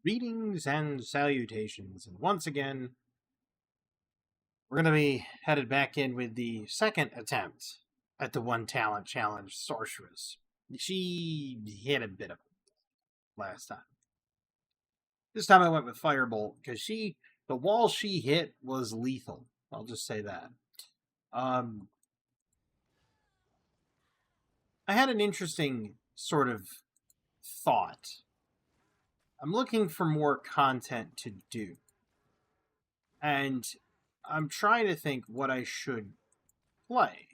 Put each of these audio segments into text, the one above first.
Greetings and salutations, and once again, we're going to be headed back in with the second attempt at the One Talent Challenge sorceress. She hit a bit of it last time. This time I went with Firebolt because the wall she hit was lethal. I'll just say that. I had an interesting sort of thought. I'm looking for more content to do. And I'm trying to think what I should play.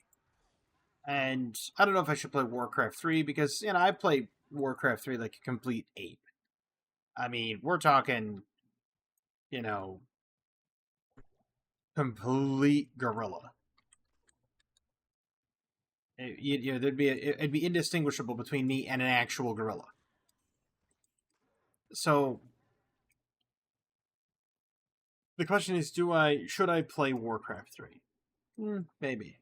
And I don't know if I should play Warcraft 3 because, I play Warcraft 3 like a complete ape. I mean, we're talking, you know, complete gorilla. It'd be indistinguishable between me and an actual gorilla. So the question is, should I play Warcraft 3? Maybe.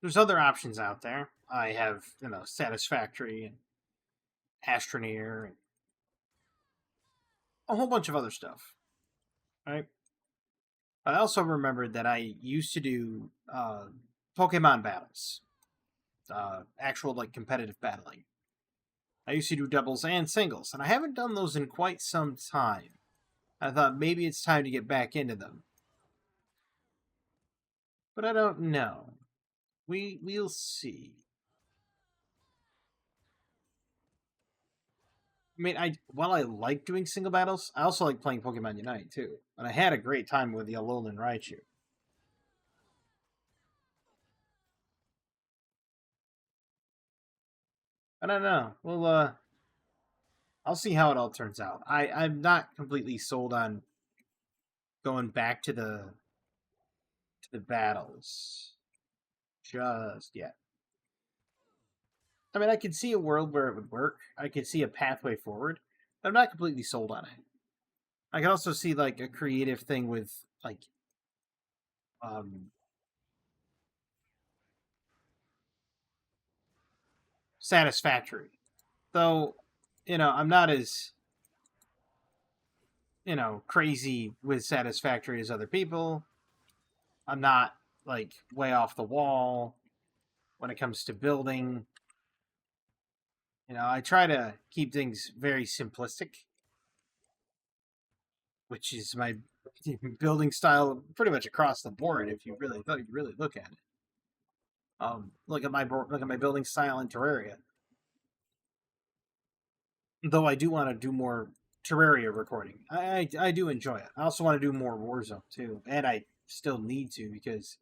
There's other options out there. I have, Satisfactory and Astroneer and a whole bunch of other stuff. Right? I also remembered that I used to do Pokemon battles. Actual, competitive battling. I used to do doubles and singles, and I haven't done those in quite some time. I thought maybe it's time to get back into them. But I don't know. We'll see. I mean, while I like doing single battles, I also like playing Pokemon Unite too. And I had a great time with the Alolan Raichu. I don't know. Well, I'll see how it all turns out. I'm not completely sold on going back to the battles just yet. I mean, I could see a world where it would work. I could see a pathway forward. But I'm not completely sold on it. I could also see a creative thing with Satisfactory. Though, I'm not as crazy with Satisfactory as other people. I'm not way off the wall when it comes to building. I try to keep things very simplistic, which is my building style pretty much across the board. If you really look at it, look at my building style in Terraria. Though I do want to do more Terraria recording, I do enjoy it. I also want to do more Warzone too, and I still need to because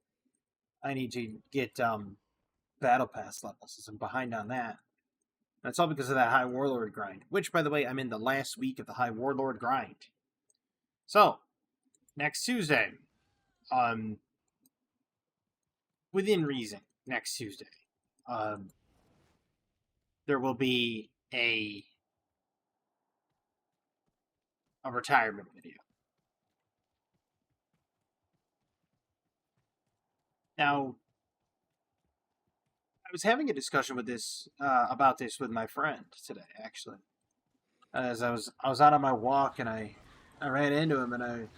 I need to get Battle Pass levels. Since I'm behind on that. That's all because of that High Warlord grind. Which, by the way, I'm in the last week of the High Warlord grind. So, next Tuesday, within reason, next Tuesday, there will be a retirement video. Now, I was having a discussion with about this with my friend today, actually. As I was out on my walk and I ran into him and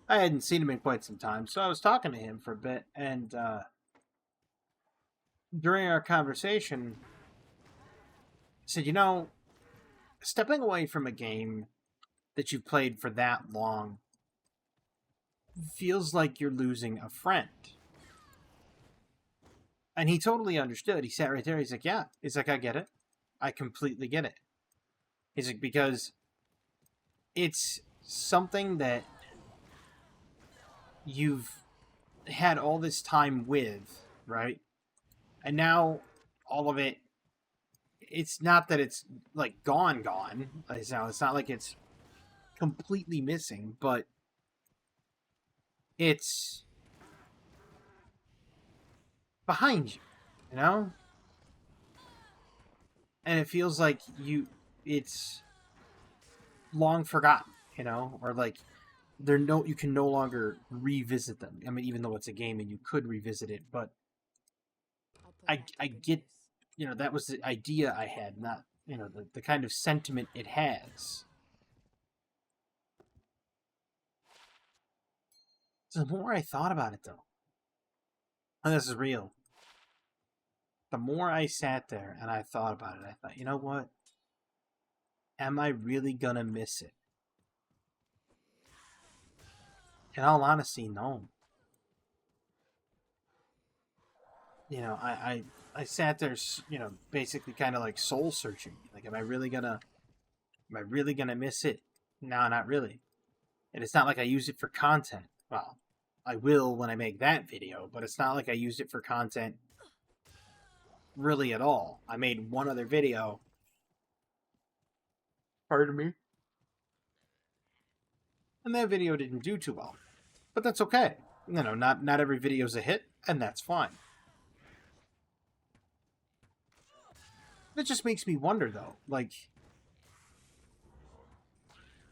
I hadn't seen him in quite some time, so I was talking to him for a bit, and during our conversation, I said, stepping away from a game that you've played for that long feels like you're losing a friend. And he totally understood. He sat right there. He's like, yeah. He's like, I get it. I completely get it. He's like, because it's something that you've had all this time with, right? And now all of it, it's not that it's gone. It's not like it's completely missing, but it's behind you, and it feels like it's long forgotten, or you can no longer revisit them. I mean, even though it's a game and you could revisit it, but I get, that was the idea I had, not the kind of sentiment it has. So the more I thought about it, though, and this is real, the more I sat there and I thought about it, I thought, you know what? Am I really gonna miss it? In all honesty, no. I sat there, basically kind of like soul searching. Like, am I really gonna miss it? No, not really. And it's not like I use it for content. Well, I will when I make that video, but it's not like I used it for content really at all. I made one other video. Pardon me? And that video didn't do too well. But that's okay. Not every video's a hit, and that's fine. It just makes me wonder, though, like,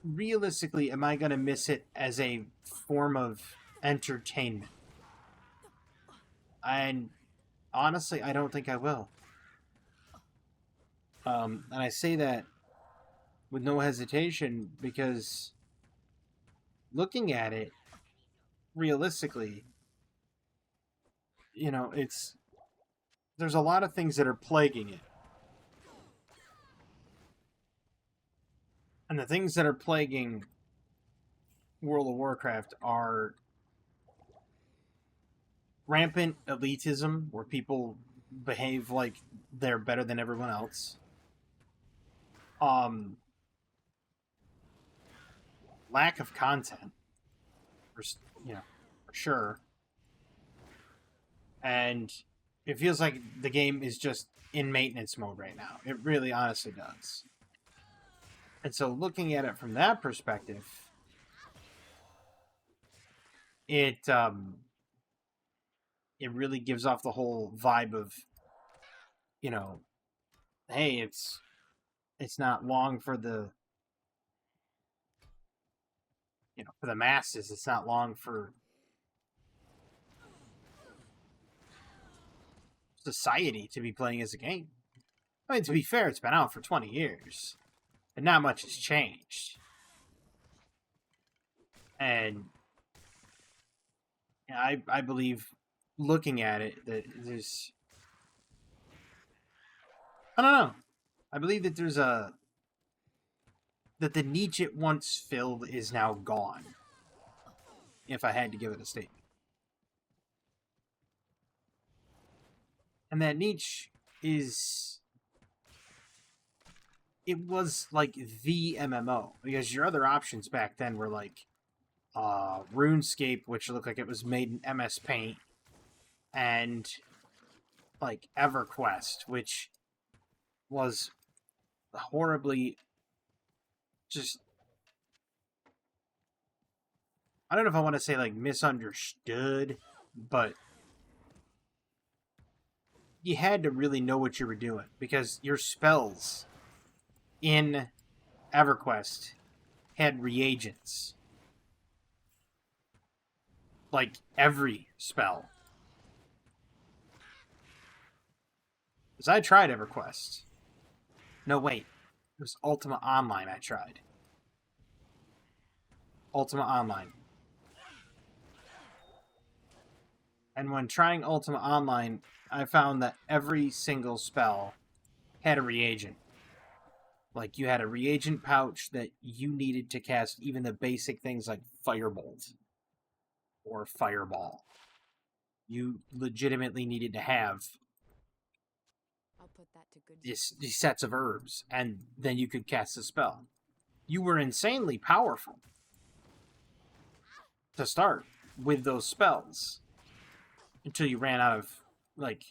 realistically, am I going to miss it as a form of entertainment? And honestly, I don't think I will. And I say that with no hesitation because looking at it realistically, there's a lot of things that are plaguing it. And the things that are plaguing World of Warcraft are rampant elitism, where people behave like they're better than everyone else. Lack of content, for sure. And it feels like the game is just in maintenance mode right now. It really honestly does. And so looking at it from that perspective, it really gives off the whole vibe of, hey, it's not long for the for the masses. It's not long for society to be playing as a game. I mean, to be fair, it's been out for 20 years, and not much has changed. And I believe, looking at it, that there's, I don't know. I believe that that the niche it once filled is now gone. If I had to give it a statement. And that niche it was like the MMO, because your other options back then were like RuneScape, which looked like it was made in MS Paint, and like EverQuest, which was horribly just, I don't know if I want to say like misunderstood, but you had to really know what you were doing, because your spells in EverQuest had reagents. Like every spell. Because I tried EverQuest. No, wait. It was Ultima Online I tried. Ultima Online. And when trying Ultima Online, I found that every single spell had a reagent. Like, you had a reagent pouch that you needed to cast even the basic things like Firebolt or Fireball. You legitimately needed to have these sets of herbs, and then you could cast a spell. You were insanely powerful to start with those spells until you ran out of, like,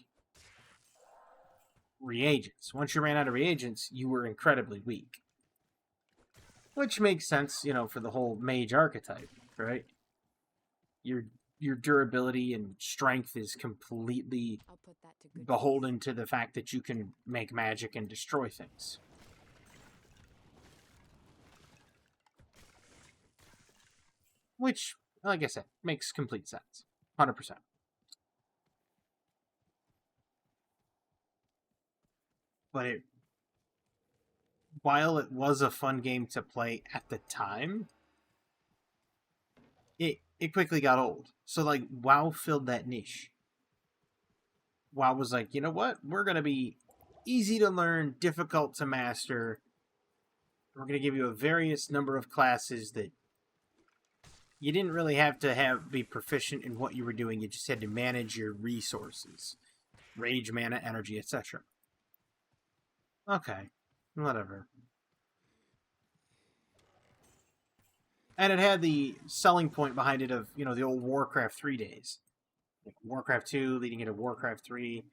reagents. Once you ran out of reagents, you were incredibly weak. Which makes sense, for the whole mage archetype, right? Your durability and strength is completely beholden to the fact that you can make magic and destroy things. Which, like I said, makes complete sense. 100%. But while it was a fun game to play at the time, it quickly got old. So like WoW filled that niche. WoW was like, you know what? We're gonna be easy to learn, difficult to master. We're gonna give you a various number of classes that you didn't really have to be proficient in what you were doing. You just had to manage your resources, rage, mana, energy, etc. Okay, whatever. And it had the selling point behind it of, the old Warcraft 3 days. Like Warcraft 2 leading into Warcraft 3,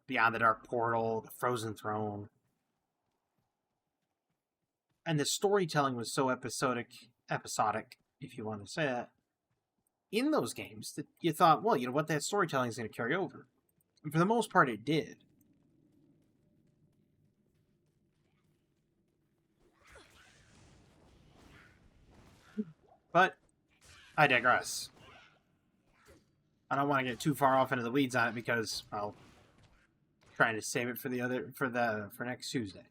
Beyond the Dark Portal, the Frozen Throne. And the storytelling was so episodic, if you want to say that, in those games that you thought, well, you know what, that storytelling is going to carry over. And for the most part, it did. But I digress. I don't want to get too far off into the weeds on it because I'm trying to save it for next Tuesday.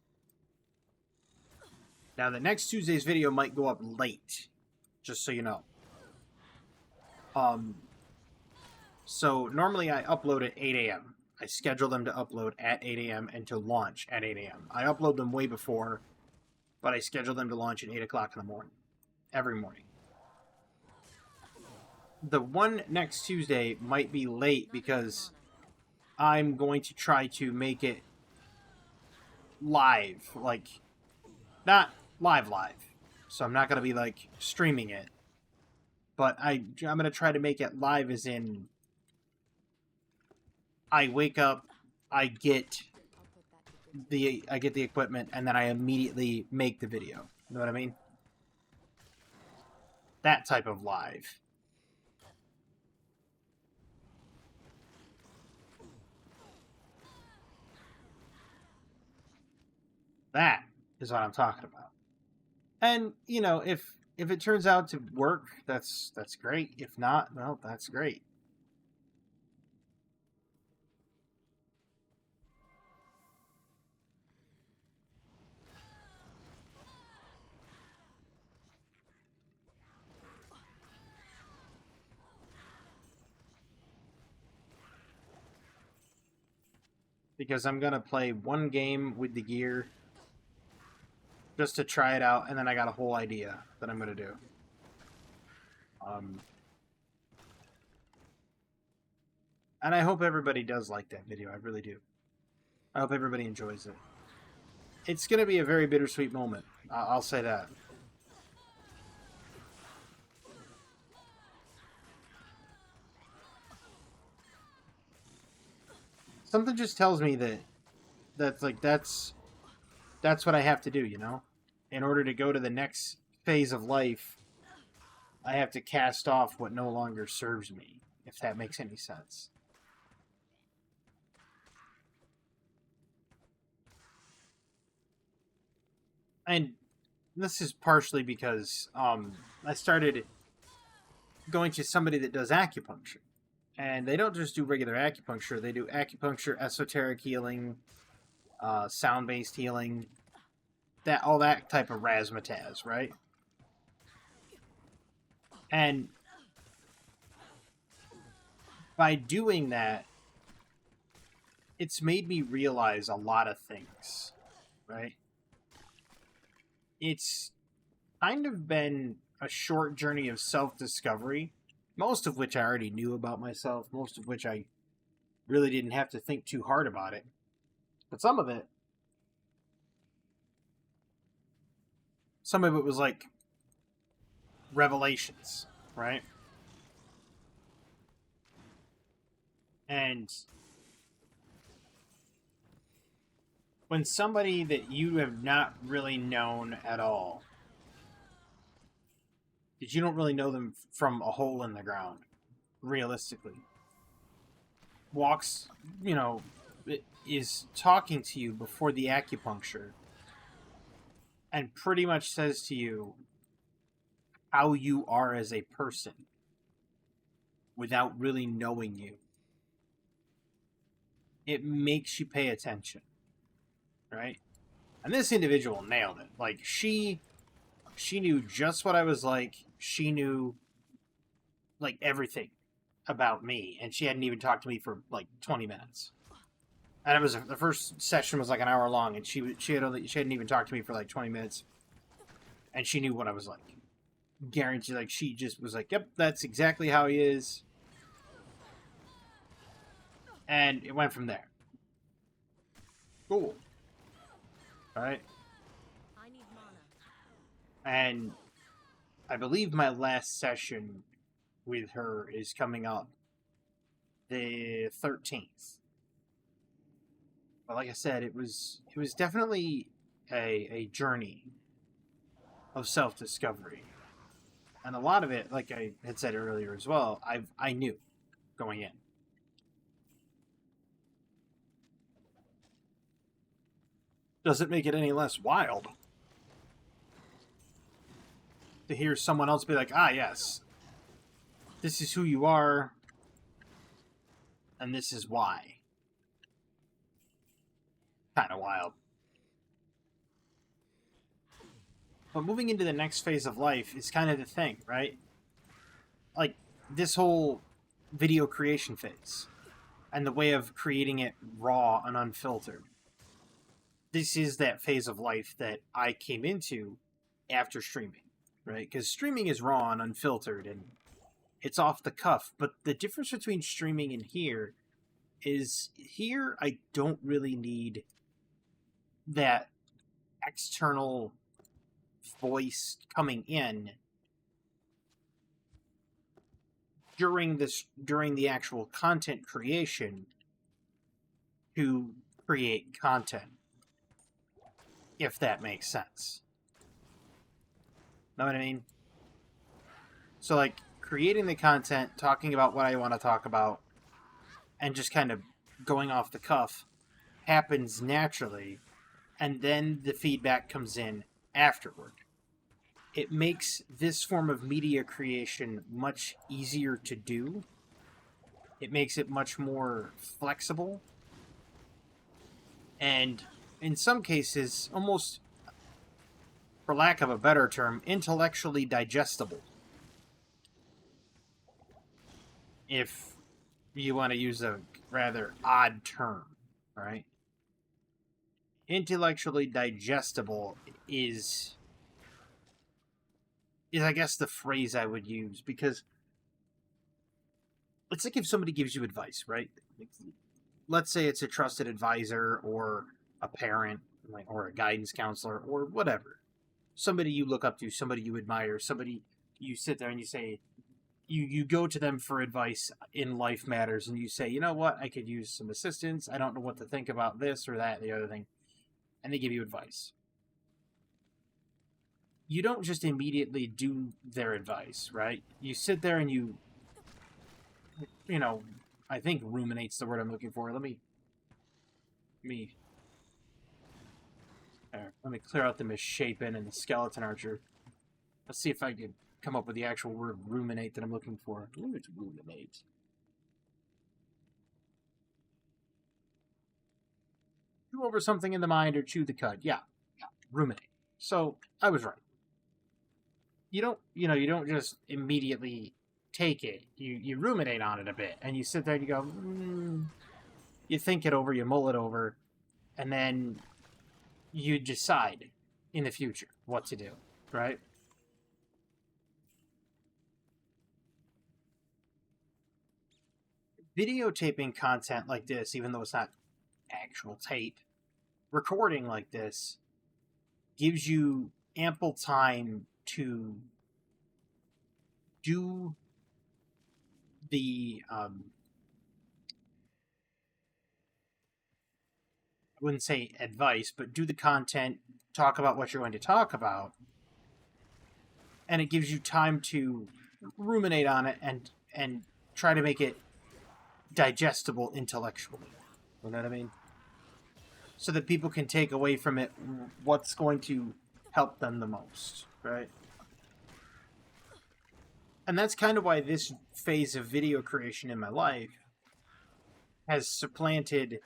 Now, the next Tuesday's video might go up late, just so you know. So normally I upload at 8 a.m. I schedule them to upload at 8 a.m. and to launch at 8 a.m. I upload them way before, but I schedule them to launch at 8 o'clock in the morning, every morning. The one next Tuesday might be late because I'm going to try to make it live, like, not live. So I'm not going to be, like, streaming it. But I'm going to try to make it live as in I wake up, I get the equipment, and then I immediately make the video. You know what I mean? That type of live. That is what I'm talking about. And, if it turns out to work, that's great. If not, well, that's great. Because I'm going to play one game with the gear just to try it out, and then I got a whole idea that I'm going to do. And I hope everybody does like that video. I really do. I hope everybody enjoys it. It's going to be a very bittersweet moment. I'll say that. Something just tells me that's what I have to do, In order to go to the next phase of life, I have to cast off what no longer serves me, if that makes any sense. And this is partially because I started going to somebody that does acupuncture. And they don't just do regular acupuncture. They do acupuncture, esoteric healing, sound-based healing, all that type of razzmatazz, right? And by doing that, it's made me realize a lot of things, right? It's kind of been a short journey of self-discovery, most of which I already knew about myself, most of which I really didn't have to think too hard about it. But some of it was like revelations, right? And when somebody that you have not really known at all, that you don't really know them from a hole in the ground, realistically, walks, is talking to you before the acupuncture and pretty much says to you how you are as a person without really knowing you, it makes you pay attention, right? And this individual nailed it. Like, she knew just what I was like. She knew, like, everything about me. And she hadn't even talked to me for, like, 20 minutes. And it was the first session was like an hour long, and she hadn't even talked to me for like 20 minutes, and she knew what I was like. Guaranteed, like she just was like, "Yep, that's exactly how he is," and it went from there. Cool, right? I need mana. And I believe my last session with her is coming up the 13th. But like I said, it was definitely a journey of self-discovery. And a lot of it, like I had said earlier as well, I knew going in. Doesn't make it any less wild to hear someone else be like, "Ah, yes, this is who you are, and this is why." Kind of wild. But moving into the next phase of life is kind of the thing, right? Like, this whole video creation phase and the way of creating it raw and unfiltered. This is that phase of life that I came into after streaming, right? Because streaming is raw and unfiltered and it's off the cuff. But the difference between streaming and here is here I don't really need that external voice coming in during the actual content creation to create content, if that makes sense. Know what I mean? So, like, creating the content, talking about what I want to talk about, and just kind of going off the cuff happens naturally, and then the feedback comes in afterward. It makes this form of media creation much easier to do. It makes it much more flexible. And in some cases, almost, for lack of a better term, intellectually digestible. If you want to use a rather odd term, right? Intellectually digestible is I guess the phrase I would use, because it's like if somebody gives you advice, right? Let's say it's a trusted advisor or a parent, like, or a guidance counselor or whatever. Somebody you look up to, somebody you admire, somebody you sit there and you say, you go to them for advice in life matters, and you say, you know what, I could use some assistance. I don't know what to think about this or that, the other thing. And they give you advice. You don't just immediately do their advice, right? You sit there and you know, I think ruminate's the word I'm looking for. Let me clear out the misshapen and the skeleton archer. Let's see if I can come up with the actual word ruminate that I'm looking for. Ooh, it's ruminate. Chew over something in the mind or chew the cud. Yeah, ruminate. So I was right. You don't just immediately take it. You ruminate on it a bit, and you sit there and you go, you think it over, you mull it over, and then you decide in the future what to do, right? Videotaping content like this, even though it's not actual tape, recording like this gives you ample time to do the I wouldn't say advice, but do the content, talk about what you're going to talk about, and it gives you time to ruminate on it and try to make it digestible intellectually. You know what I mean? So that people can take away from it what's going to help them the most, right? And that's kind of why this phase of video creation in my life has supplanted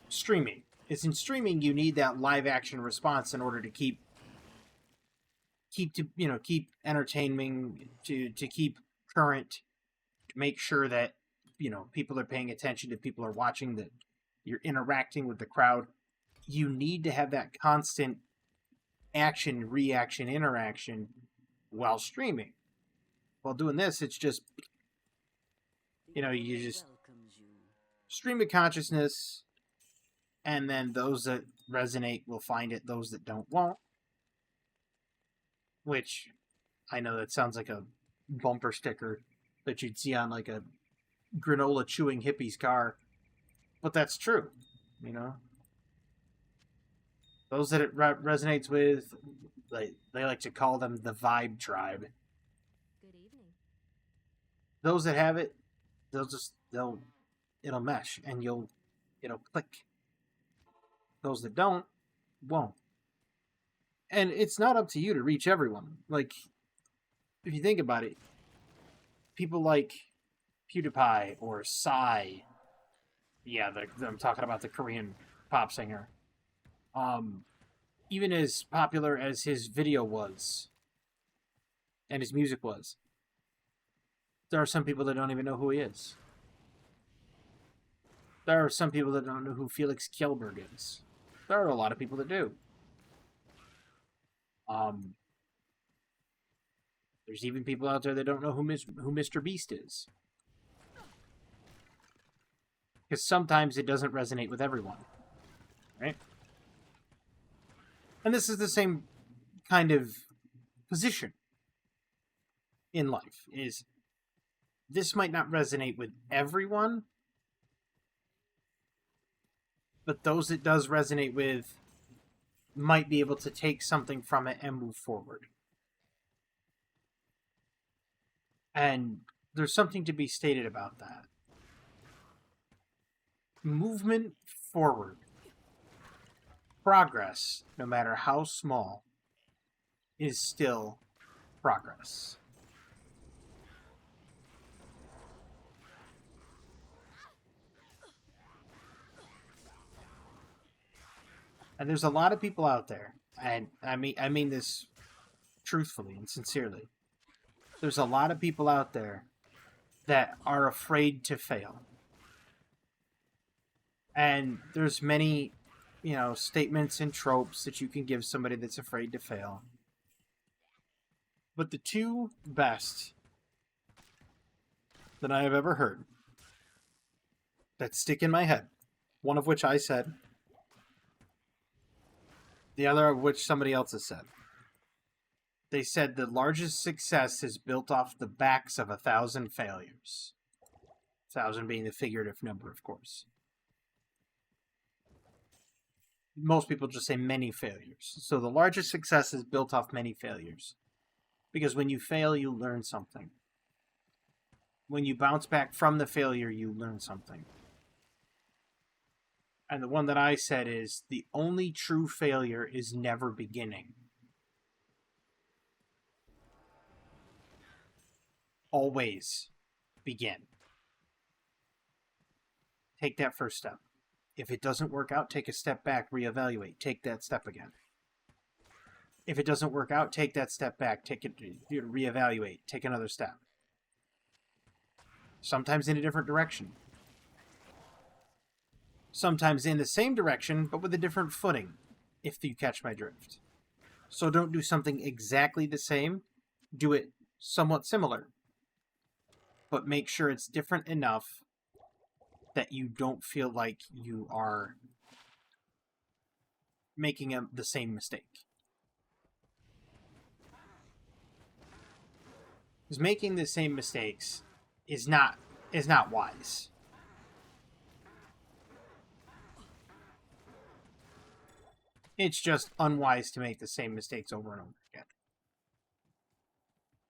streaming. is in streaming you need that live action response in order to keep entertaining, to keep current, to make sure that people are paying attention, to people are watching, that you're interacting with the crowd. You need to have that constant action, reaction, interaction while streaming. While doing this, it's just you just stream of consciousness, and then those that resonate will find it, those that don't won't. Which I know that sounds like a bumper sticker that you'd see on like a granola chewing hippie's car, but that's true. Those that it resonates with, they like to call them the vibe tribe. Good evening. Those that have it, it'll mesh and it'll click. Those that don't won't. And it's not up to you to reach everyone. Like, if you think about it, people like PewDiePie or Psy, yeah, I'm talking about the Korean pop singer. Even as popular as his video was and his music was, there are some people that don't even know who he is. There are some people that don't know who Felix Kjellberg is. There are a lot of people that do. There's even people out there that don't know who Mr. Beast is. Because sometimes it doesn't resonate with everyone. Right? And this is the same kind of position in life. Is this might not resonate with everyone, but those it does resonate with might be able to take something from it and move forward. And there's something to be stated about that. Movement forward, progress, no matter how small, is still progress. And there's a lot of people out there, and I mean this truthfully and sincerely. There's a lot of people out there that are afraid to fail. And there's many, statements and tropes that you can give somebody that's afraid to fail. But the two best that I have ever heard that stick in my head, one of which I said, the other of which somebody else has said. They said the largest success is built off the backs of 1,000 failures. 1,000 being the figurative number, of course. Most people just say many failures. So the largest success is built off many failures. Because when you fail, you learn something. When you bounce back from the failure, you learn something. And the one that I said is, the only true failure is never beginning. Always begin. Take that first step. If it doesn't work out, take a step back, reevaluate, take that step again. If it doesn't work out, take that step back, reevaluate, take another step. Sometimes in a different direction. Sometimes in the same direction, but with a different footing, if you catch my drift. So don't do something exactly the same. Do it somewhat similar. But make sure it's different enough that you don't feel like you are making the same mistake. Because making the same mistakes is not wise. It's just unwise to make the same mistakes over and over again.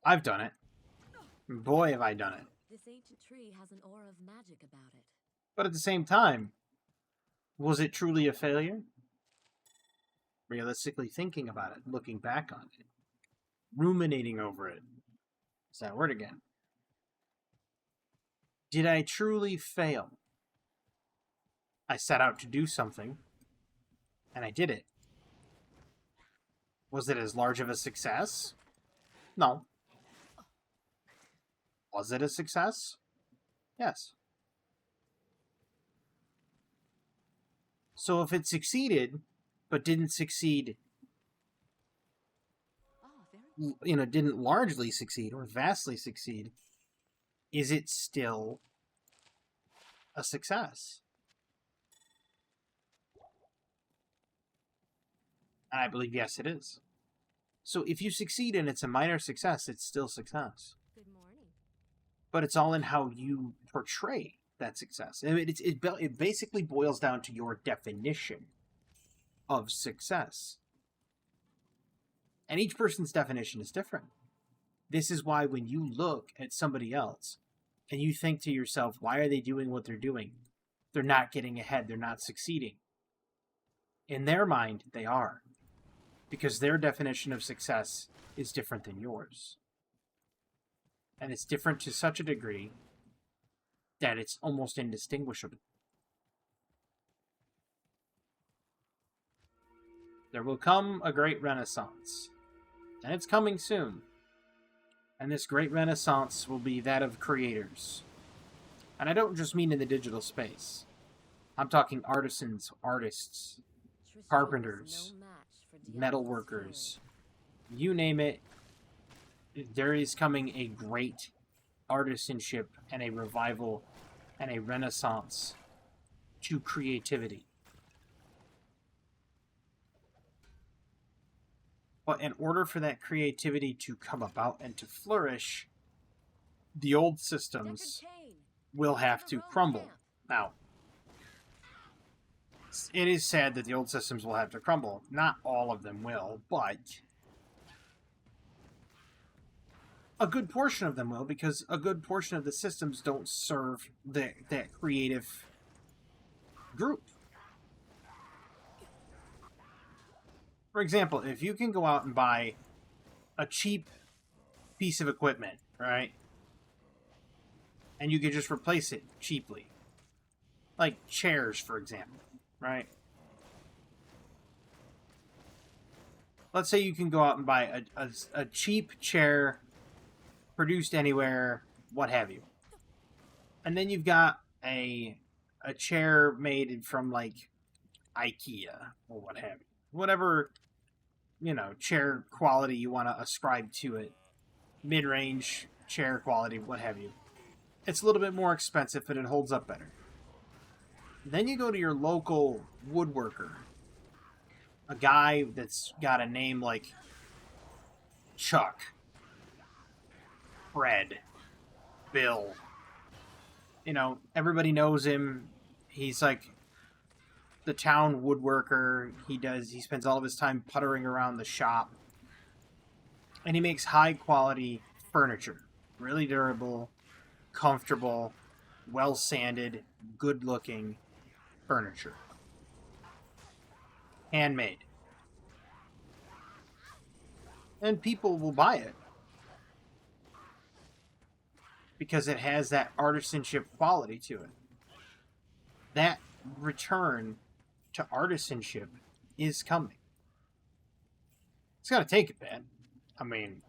I've done it. Boy, have I done it. This ancient tree has an aura of magic about it. But at the same time, was it truly a failure? Realistically thinking about it, looking back on it, ruminating over it. Is that word again? Did I truly fail? I set out to do something. And I did it. Was it as large of a success? No. Was it a success? Yes. So if it succeeded, but didn't succeed, didn't largely succeed or vastly succeed, is it still a success? And I believe yes, it is. So if you succeed and it's a minor success, it's still success. Good morning. But it's all in how you portray that success. It basically boils down to your definition of success. And each person's definition is different. This is why when you look at somebody else and you think to yourself, why are they doing what they're doing? They're not getting ahead. They're not succeeding. In their mind, they are. Because their definition of success is different than yours. And it's different to such a degree that it's almost indistinguishable. There will come a great renaissance. And it's coming soon. And this great renaissance will be that of creators. And I don't just mean in the digital space. I'm talking artisans, artists, carpenters, metal workers. You name it, there is coming a great artisanship and a revival and a renaissance to creativity. But in order for that creativity to come about and to flourish, the old systems will have to crumble. Now, it is sad that the old systems will have to crumble. Not all of them will, but a good portion of them will, because a good portion of the systems don't serve that creative group. For example, if you can go out and buy a cheap piece of equipment, right? And you could just replace it cheaply. Like chairs, for example, right? Let's say you can go out and buy a cheap chair, produced anywhere, what have you. And then you've got a chair made from, like, IKEA or what have you. Whatever, chair quality you want to ascribe to it. Mid-range chair quality, what have you. It's a little bit more expensive, but it holds up better. Then you go to your local woodworker. A guy that's got a name like Chuck, Fred, Bill. Everybody knows him. He's like the town woodworker. He spends all of his time puttering around the shop. And he makes high quality furniture. Really durable, comfortable, well sanded, good looking furniture. Handmade. And people will buy it. Because it has that artisanship quality to it. That return to artisanship is coming. It's going to take a bit. I mean,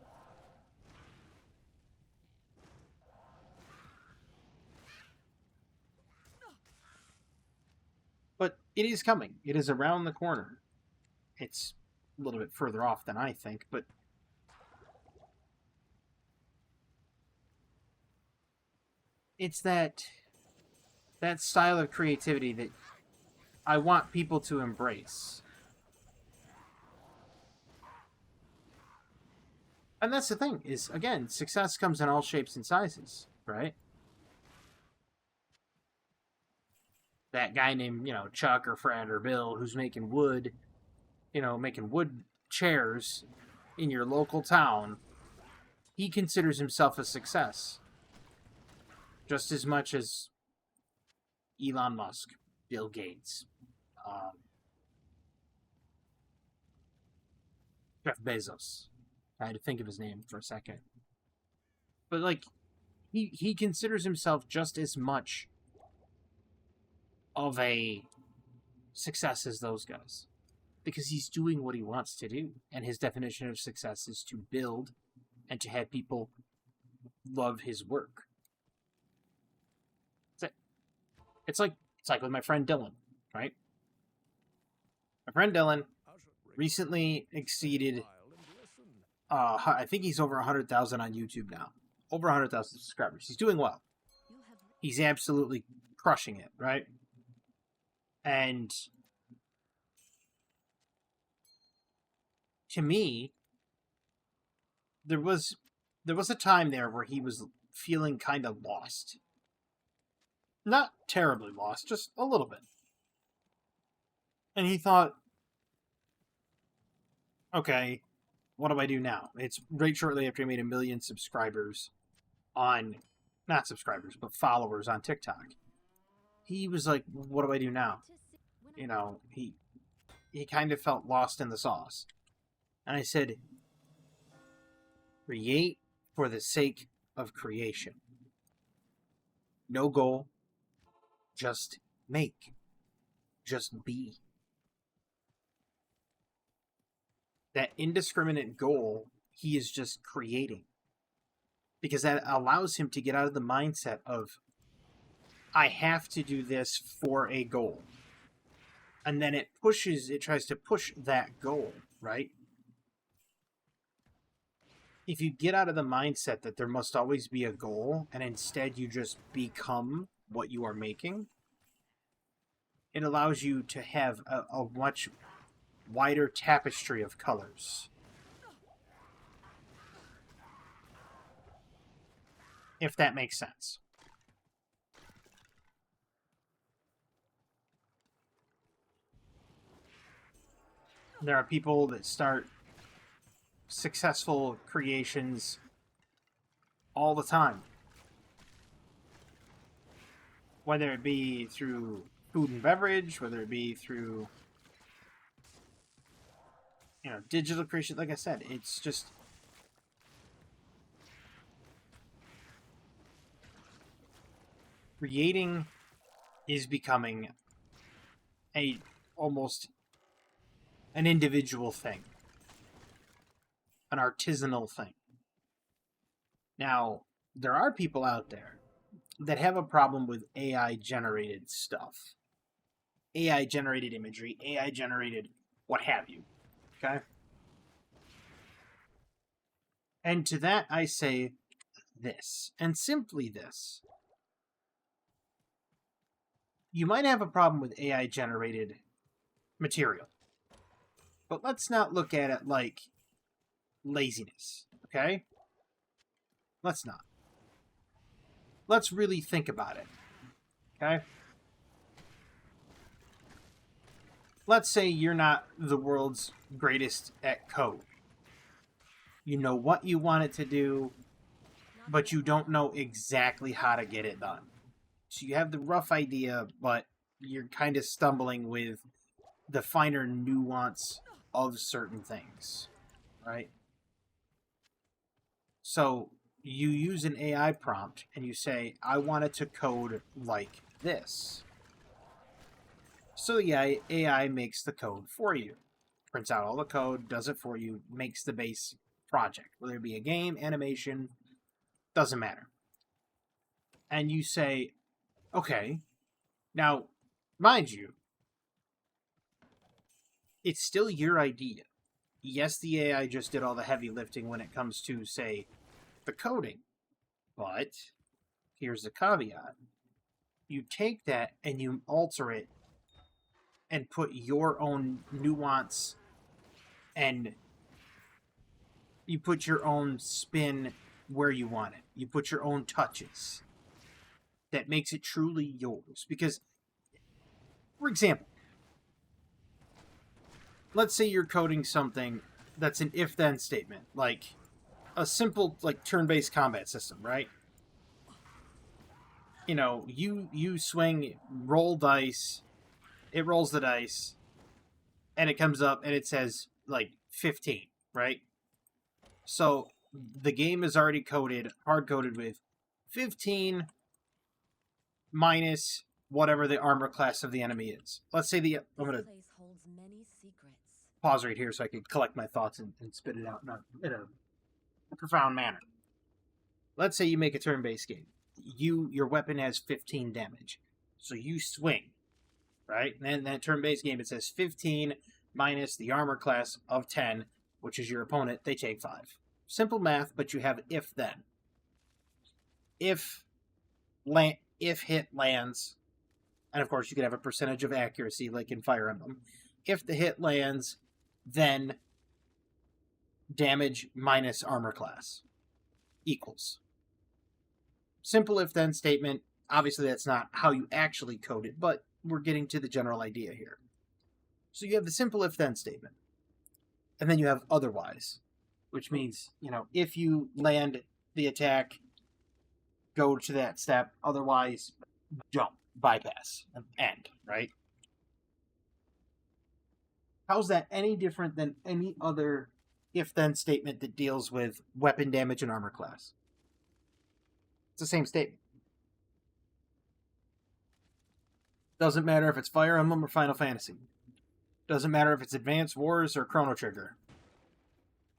but it is coming. It is around the corner. It's a little bit further off than I think, but it's that style of creativity that I want people to embrace. And that's the thing, is, again, success comes in all shapes and sizes, right? That guy named, Chuck or Fred or Bill who's making wood, making wood chairs in your local town, he considers himself a success. Just as much as Elon Musk, Bill Gates, Jeff Bezos. I had to think of his name for a second. But, like, he considers himself just as much of a success as those guys. because he's doing what he wants to do. And his definition of success is to build and to have people love his work. That's it. It's like with my friend Dylan, right? My friend Dylan recently exceeded, I think he's over 100,000 on YouTube now. Over 100,000 subscribers. He's doing well. He's absolutely crushing it, right? And to me, there was a time there where he was feeling kind of lost. Not terribly lost, just a little bit. And he thought, okay, what do I do now? It's right shortly after he made 1 million subscribers on, not subscribers, but followers on TikTok. He was like, what do I do now? You know, he kind of felt lost in the sauce. And I said, create for the sake of creation. No goal, just make. Just be. That indiscriminate goal, he is just creating. Because that allows him to get out of the mindset of, I have to do this for a goal. And then it tries to push that goal, right? If you get out of the mindset that there must always be a goal, and instead you just become what you are making, it allows you to have a much wider tapestry of colors. If that makes sense. There are people that start successful creations all the time. Whether it be through food and beverage, whether it be through, you know, digital creation. Like I said, it's just creating is becoming almost an individual thing, an artisanal thing. Now, there are people out there that have a problem with AI generated stuff, AI generated imagery, AI generated what have you. Okay? And to that I say this, and simply this. You might have a problem with AI generated material, but let's not look at it like laziness, okay? Let's not. Let's really think about it, okay? Let's say you're not the world's greatest at code. You know what you want it to do, but you don't know exactly how to get it done. So you have the rough idea, but you're kind of stumbling with the finer nuance of certain things, right? So you use an AI prompt and you say, I want it to code like this. So the AI makes the code for you. Prints out all the code, does it for you, makes the base project. Whether it be a game, animation, doesn't matter. And you say, okay, now, mind you, it's still your idea. Yes, the AI just did all the heavy lifting when it comes to, say, the coding. But here's the caveat. You take that and you alter it and put your own nuance and you put your own spin where you want it. You put your own touches. That makes it truly yours. Because, for example, let's say you're coding something that's an if-then statement, like a simple like turn-based combat system, right? You know, you swing, roll dice, it rolls the dice, and it comes up and it says like 15, right? So the game is already coded, hard-coded with 15 minus whatever the armor class of the enemy is. Let's say This place holds many secrets. pause right here so I could collect my thoughts and spit it out in a profound manner. Let's say you make a turn-based game. Your weapon has 15 damage, so you swing, right? And then that turn-based game, it says 15 minus the armor class of 10, which is your opponent. They take 5. Simple math, but you have if then. If hit lands, and of course you could have a percentage of accuracy like in Fire Emblem. If the hit lands, then damage minus armor class equals. Simple if then statement. Obviously that's not how you actually code it, but we're getting to the general idea here. So you have the simple if then statement. And then you have otherwise, which means, if you land the attack, go to that step, otherwise don't, bypass, and end, right? How's that any different than any other if-then statement that deals with weapon damage and armor class? It's the same statement. Doesn't matter if it's Fire Emblem or Final Fantasy. Doesn't matter if it's Advance Wars or Chrono Trigger.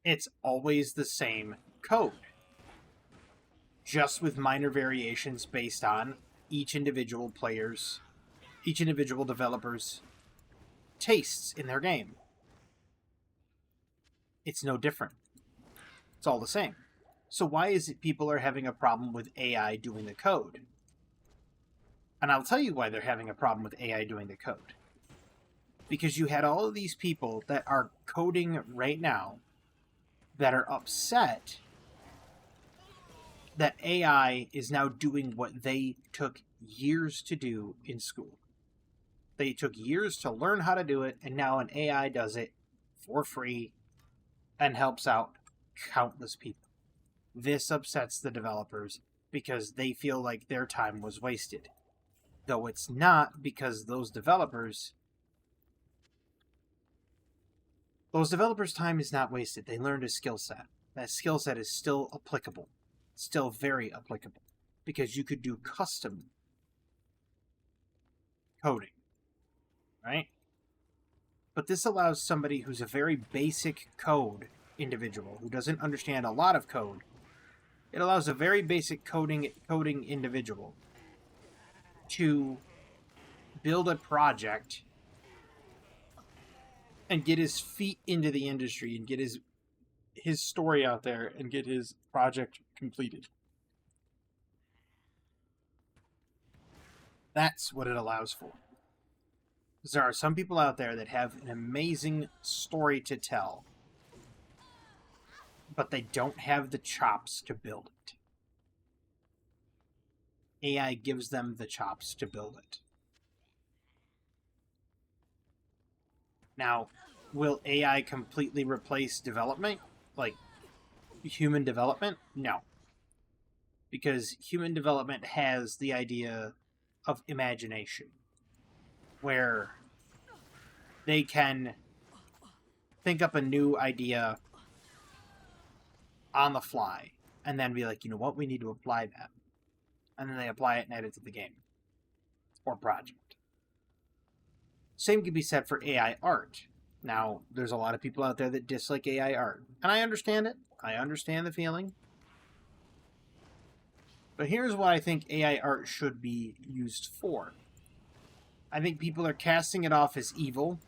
It's always the same code. Just with minor variations based on each individual developer's tastes in their game. It's no different. It's all the same. So why is it people are having a problem with AI doing the code? And I'll tell you why they're having a problem with AI doing the code. Because you had all of these people that are coding right now that are upset that AI is now doing what they took years to do in school. They took years to learn how to do it, and now an AI does it for free and helps out countless people. This upsets the developers because they feel like their time was wasted. Though it's not, because those developers' time is not wasted. They learned a skill set. That skill set is still applicable. Still very applicable. Because you could do custom coding. Right? But this allows somebody who's a very basic code individual, who doesn't understand a lot of code, it allows a very basic coding individual to build a project and get his feet into the industry and get his story out there and get his project completed. That's what it allows for. Because there are some people out there that have an amazing story to tell, but they don't have the chops to build it. AI gives them the chops to build it. Now, will AI completely replace development? Like human development? No. Because human development has the idea of imagination, where they can think up a new idea on the fly and then be like, you know what, we need to apply that. And then they apply it and add it to the game or project. Same can be said for AI art. Now, there's a lot of people out there that dislike AI art. And I understand it. I understand the feeling. But here's what I think AI art should be used for. I think people are casting it off as evil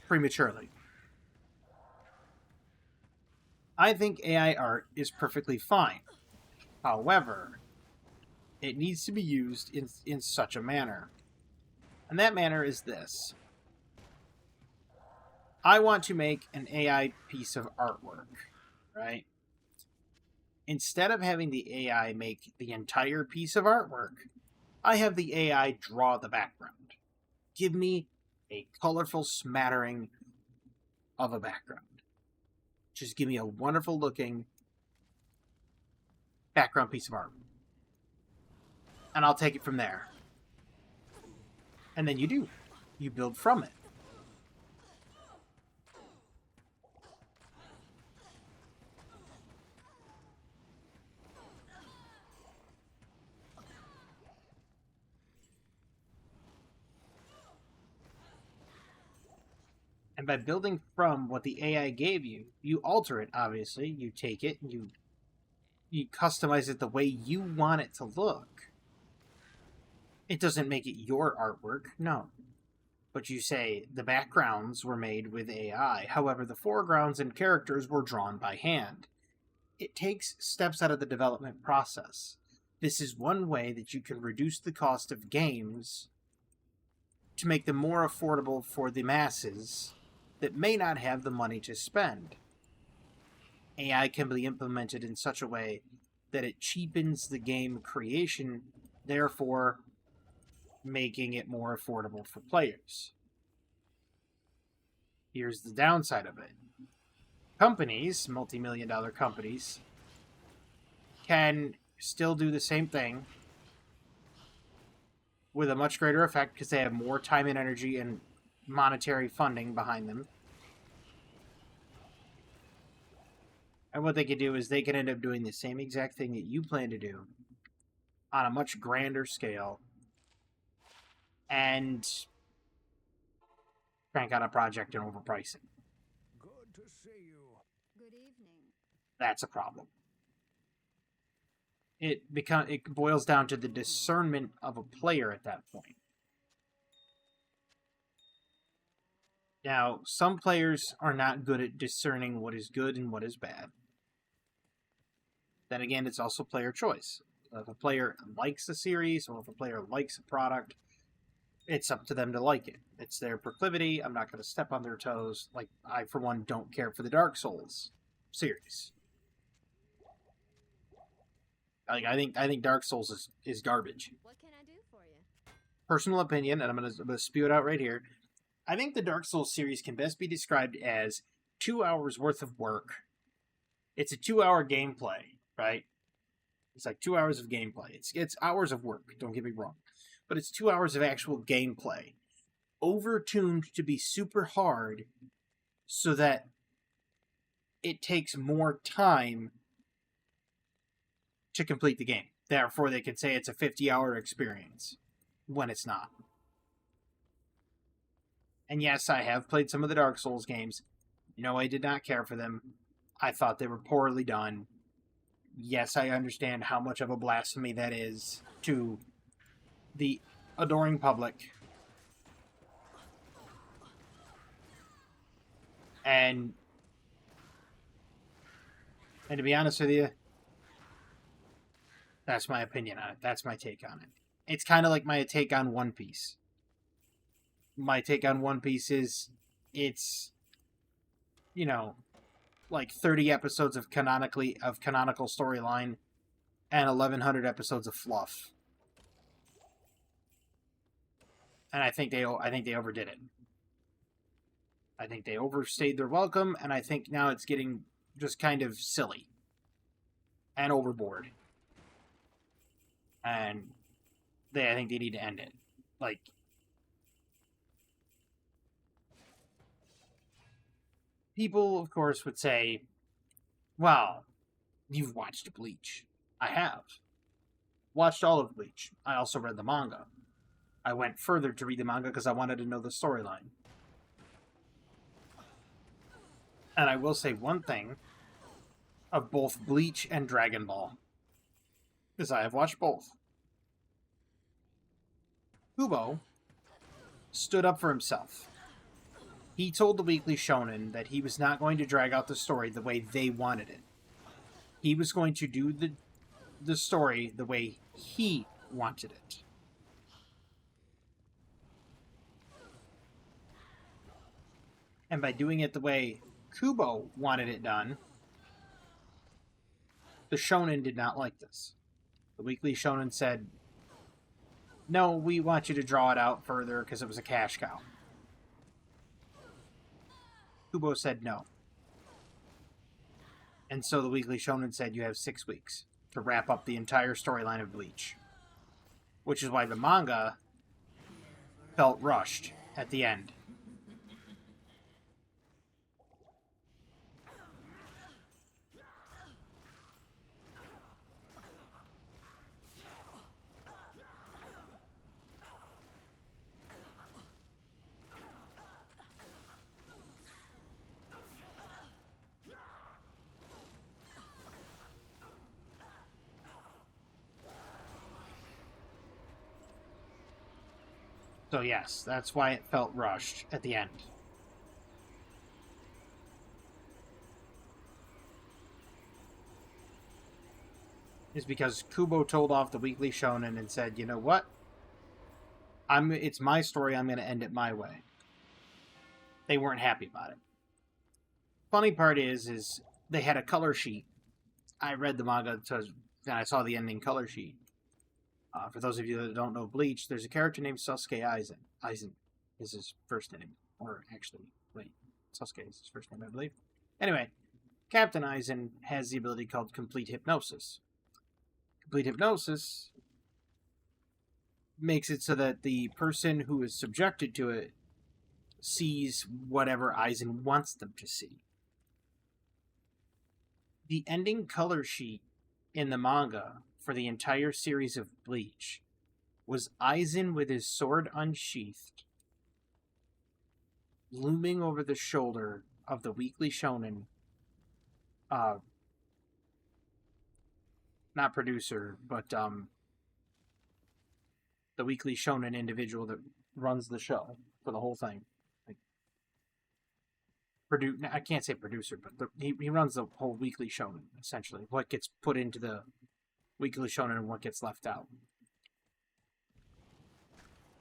prematurely. I think AI art is perfectly fine. However, it needs to be used in such a manner. And that manner is this. I want to make an AI piece of artwork, right? Instead of having the AI make the entire piece of artwork, I have the AI draw the background. Give me a colorful smattering of a background. Just give me a wonderful looking background piece of art. And I'll take it from there. And then you do. You build from it. And by building from what the AI gave you, you alter it, obviously. You take it, you customize it the way you want it to look. It doesn't make it your artwork, no. But you say the backgrounds were made with AI. However, the foregrounds and characters were drawn by hand. It takes steps out of the development process. This is one way that you can reduce the cost of games to make them more affordable for the masses that may not have the money to spend. AI can be implemented in such a way that it cheapens the game creation, therefore making it more affordable for players. Here's the downside of it. Companies, multi-million-dollar companies, can still do the same thing with a much greater effect because they have more time and energy and monetary funding behind them. And what they could do is they could end up doing the same exact thing that you plan to do on a much grander scale and crank out a project and overprice it. Good to see you. Good evening. That's a problem. It boils down to the discernment of a player at that point. Now, some players are not good at discerning what is good and what is bad. Then again, it's also player choice. If a player likes a series or if a player likes a product, it's up to them to like it. It's their proclivity. I'm not going to step on their toes. Like, I, for one, don't care for the Dark Souls series. Like, I think Dark Souls is garbage. What can I do for you? Personal opinion, and I'm gonna spew it out right here. I think the Dark Souls series can best be described as 2 hours worth of work. It's a 2-hour gameplay, right? It's like 2 hours of gameplay. It's hours of work, don't get me wrong. But it's 2 hours of actual gameplay. Overtuned to be super hard so that it takes more time to complete the game. Therefore, they could say it's a 50-hour experience when it's not. And yes, I have played some of the Dark Souls games. No, I did not care for them. I thought they were poorly done. Yes, I understand how much of a blasphemy that is to the adoring public. And to be honest with you, that's my opinion on it. That's my take on it. It's kind of like my take on One Piece. My take on One Piece is it's, you know, like 30 episodes of canonical storyline and 1,100 episodes of fluff. And I think they overdid it. I think they overstayed their welcome, and I think now it's getting just kind of silly and overboard. And I think they need to end it. Like, people, of course, would say, well, you've watched Bleach. I have. Watched all of Bleach. I also read the manga. I went further to read the manga because I wanted to know the storyline. And I will say one thing of both Bleach and Dragon Ball, because I have watched both. Kubo stood up for himself. He told the Weekly Shonen that he was not going to drag out the story the way they wanted it. He was going to do the story the way he wanted it. And by doing it the way Kubo wanted it done, the Shonen did not like this. The Weekly Shonen said, no, we want you to draw it out further because it was a cash cow. Kubo said no. And so the Weekly Shonen said you have 6 weeks to wrap up the entire storyline of Bleach. Which is why the manga felt rushed at the end. So yes, that's why it felt rushed at the end. Is because Kubo told off the Weekly Shonen and said, "You know what? It's my story. I'm going to end it my way." They weren't happy about it. Funny part is they had a color sheet. I read the manga, and I saw the ending color sheet. For those of you that don't know Bleach, there's a character named Sasuke Aizen. Aizen is his first name. Or actually, wait, Sasuke is his first name, I believe. Anyway, Captain Aizen has the ability called Complete Hypnosis. Complete Hypnosis makes it so that the person who is subjected to it sees whatever Aizen wants them to see. The ending color sheet in the manga for the entire series of Bleach was Aizen with his sword unsheathed, looming over the shoulder of the Weekly Shonen, not producer, but the Weekly Shonen individual that runs the show for the whole thing. I can't say producer, but he runs the whole Weekly Shonen, essentially. What gets put into the Weekly Shonen and what gets left out.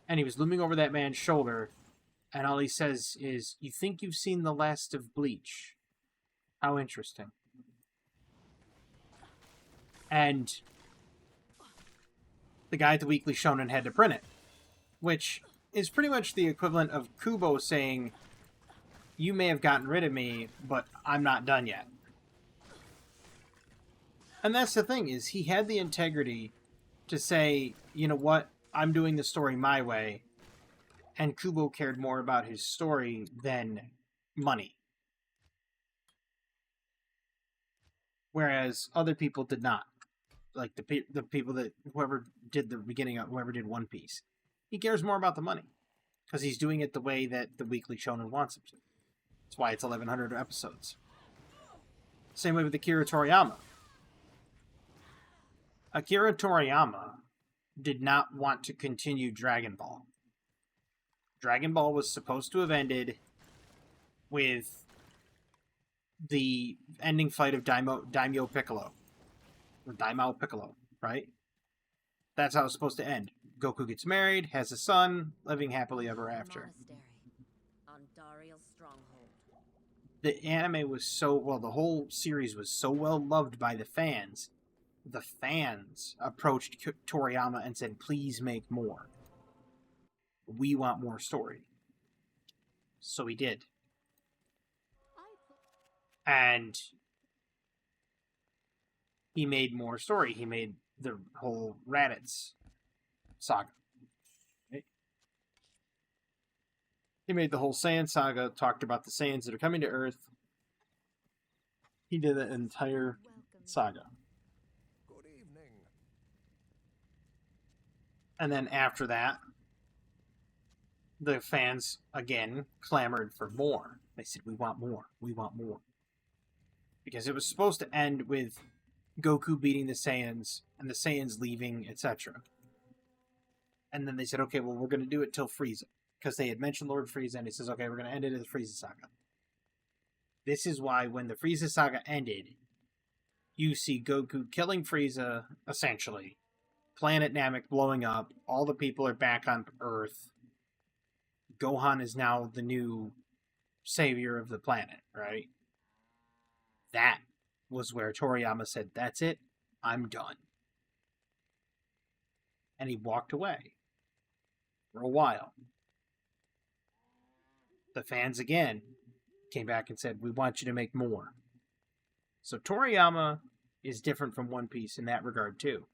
And he was looming over that man's shoulder, and all he says is, "You think you've seen the last of Bleach? How interesting." And the guy at the Weekly Shonen had to print it, which is pretty much the equivalent of Kubo saying, "You may have gotten rid of me, but I'm not done yet." And that's the thing, is he had the integrity to say, "You know what? I'm doing the story my way." And Kubo cared more about his story than money. Whereas other people did not. Like the people that, whoever did the beginning of, whoever did One Piece. He cares more about the money. Because he's doing it the way that the Weekly Shonen wants him to. That's why it's 1,100 episodes. Same way with Akira Toriyama. Akira Toriyama did not want to continue Dragon Ball. Dragon Ball was supposed to have ended with the ending fight of Daimyo Piccolo. Or Daimao Piccolo, right? That's how it was supposed to end. Goku gets married, has a son, living happily ever after. On Dariel's stronghold. The anime was the whole series was so well loved by the fans. The fans approached Toriyama and said, "Please make more. We want more story." So he did. And he made more story. He made the whole Raditz saga. Right? He made the whole Saiyan saga, talked about the Saiyans that are coming to Earth. He did an entire saga. Good evening. And then after that, the fans again clamored for more. They said, "We want more. We want more." Because it was supposed to end with Goku beating the Saiyans and the Saiyans leaving, etc. And then they said, "Okay, well, we're going to do it till Frieza." Because they had mentioned Lord Frieza, and he says, "Okay, we're going to end it as the Frieza saga." This is why when the Frieza saga ended, you see Goku killing Frieza, essentially. Planet Namek blowing up. All the people are back on Earth. Gohan is now the new savior of the planet, right? That was where Toriyama said, "That's it. I'm done." And he walked away for a while. The fans again came back and said, "We want you to make more." So Toriyama is different from One Piece in that regard too.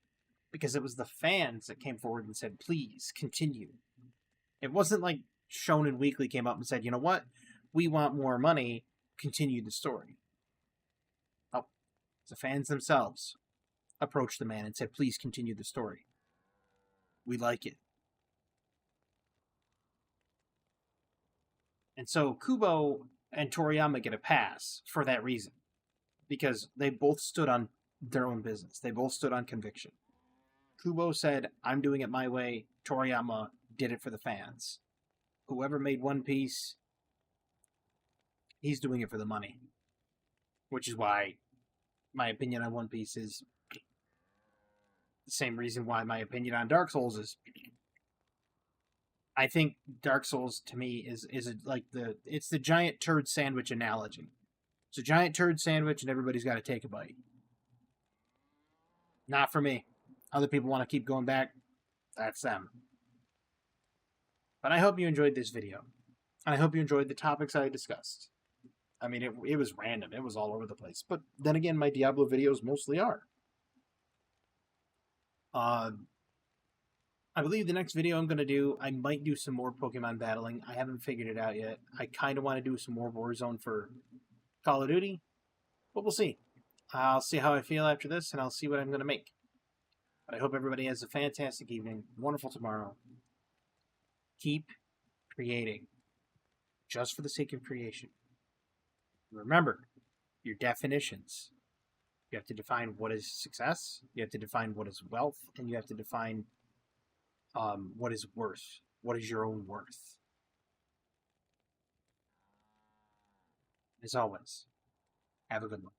Because it was the fans that came forward and said, "Please, continue." It wasn't like Shonen Weekly came up and said, "You know what? We want more money. Continue the story." Oh, the fans themselves approached the man and said, "Please continue the story. We like it." And so Kubo and Toriyama get a pass for that reason. Because they both stood on their own business. They both stood on conviction. Kubo said, "I'm doing it my way." Toriyama did it for the fans. Whoever made One Piece, he's doing it for the money. Which is why my opinion on One Piece is the same reason why my opinion on Dark Souls is. I think Dark Souls to me is it's the giant turd sandwich analogy. It's a giant turd sandwich and everybody's got to take a bite. Not for me. Other people want to keep going back. That's them. But I hope you enjoyed this video. And I hope you enjoyed the topics I discussed. I mean, it was random. It was all over the place. But then again, my Diablo videos mostly are. I believe the next video I'm going to do, I might do some more Pokemon battling. I haven't figured it out yet. I kind of want to do some more Warzone for Call of Duty. But we'll see. I'll see how I feel after this, and I'll see what I'm going to make. But I hope everybody has a fantastic evening, wonderful tomorrow. Keep creating, just for the sake of creation. Remember, your definitions. You have to define what is success, you have to define what is wealth, and you have to define what is worth. What is your own worth? As always, have a good one.